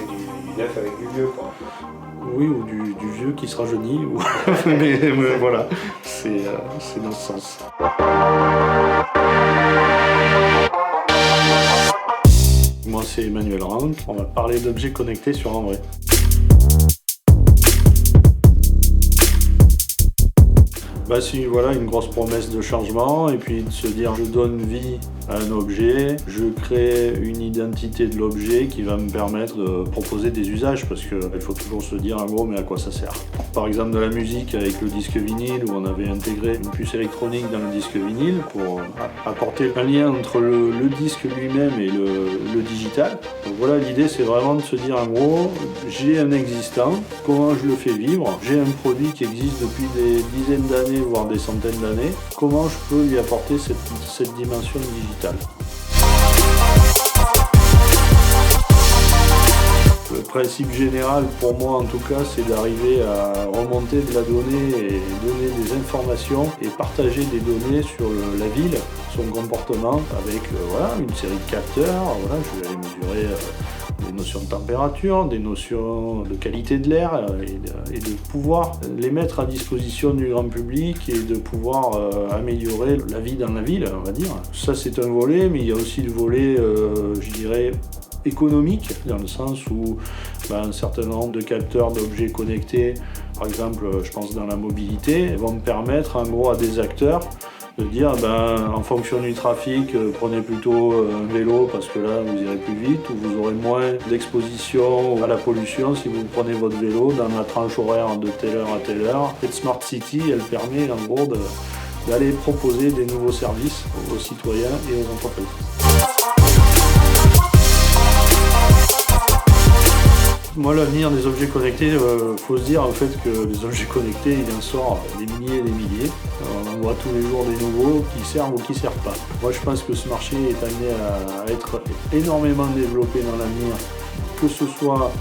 du neuf avec du vieux, quoi. Oui, ou du vieux qui se rajeunit, ou... mais voilà, c'est dans ce sens. Moi, c'est Emmanuel Rank. On va parler d'objets connectés sur Android. Bah si, voilà, une grosse promesse de changement, et puis de se dire je donne vie à un objet, je crée une identité de l'objet qui va me permettre de proposer des usages, parce qu'il faut toujours se dire en gros mais à quoi ça sert. Par exemple de la musique avec le disque vinyle, où on avait intégré une puce électronique dans le disque vinyle pour apporter un lien entre le disque lui-même et le digital. Donc voilà, l'idée c'est vraiment de se dire en gros, j'ai un existant, comment je le fais vivre, j'ai un produit qui existe depuis des dizaines d'années, voire des centaines d'années, comment je peux lui apporter cette dimension digitale. Le principe général pour moi en tout cas, c'est d'arriver à remonter de la donnée et donner des informations et partager des données sur la ville, son comportement avec voilà, une série de capteurs. Voilà, je vais aller mesurer des notions de température, des notions de qualité de l'air et de pouvoir les mettre à disposition du grand public et de pouvoir améliorer la vie dans la ville, on va dire. Ça c'est un volet, mais il y a aussi le volet, je dirais, économique, dans le sens où un certain nombre de capteurs d'objets connectés, par exemple je pense dans la mobilité, vont me permettre en gros à des acteurs de dire en fonction du trafic, prenez plutôt un vélo parce que là vous irez plus vite, ou vous aurez moins d'exposition à la pollution si vous prenez votre vélo dans la tranche horaire de telle heure à telle heure. Cette Smart City, elle permet en gros d'aller proposer des nouveaux services aux citoyens et aux entreprises. Moi, l'avenir des objets connectés, faut se dire en fait que les objets connectés, il en sort des milliers et des milliers. On en voit tous les jours des nouveaux qui servent ou qui ne servent pas. Moi, je pense que ce marché est amené à être énormément développé dans l'avenir, que ce soit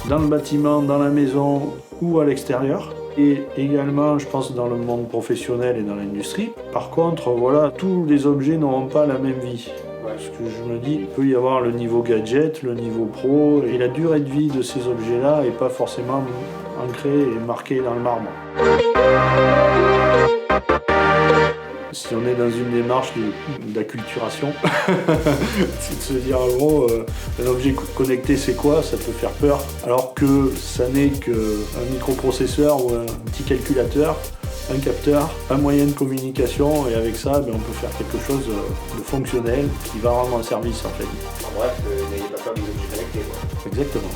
dans le bâtiment, dans la maison ou à l'extérieur. Et également, je pense, dans le monde professionnel et dans l'industrie. Par contre, voilà, tous les objets n'auront pas la même vie. Parce que je me dis, il peut y avoir le niveau gadget, le niveau pro, et la durée de vie de ces objets-là n'est pas forcément ancrée et marquée dans le marbre. Si on est dans une démarche d'acculturation, c'est de se dire en gros, un objet connecté c'est quoi? Ça peut faire peur, alors que ça n'est qu'un microprocesseur ou un petit calculateur, un capteur, un moyen de communication, et avec ça on peut faire quelque chose de fonctionnel qui va rendre un service en fait. En bref, n'ayez pas peur des objets connectés, quoi. Exactement.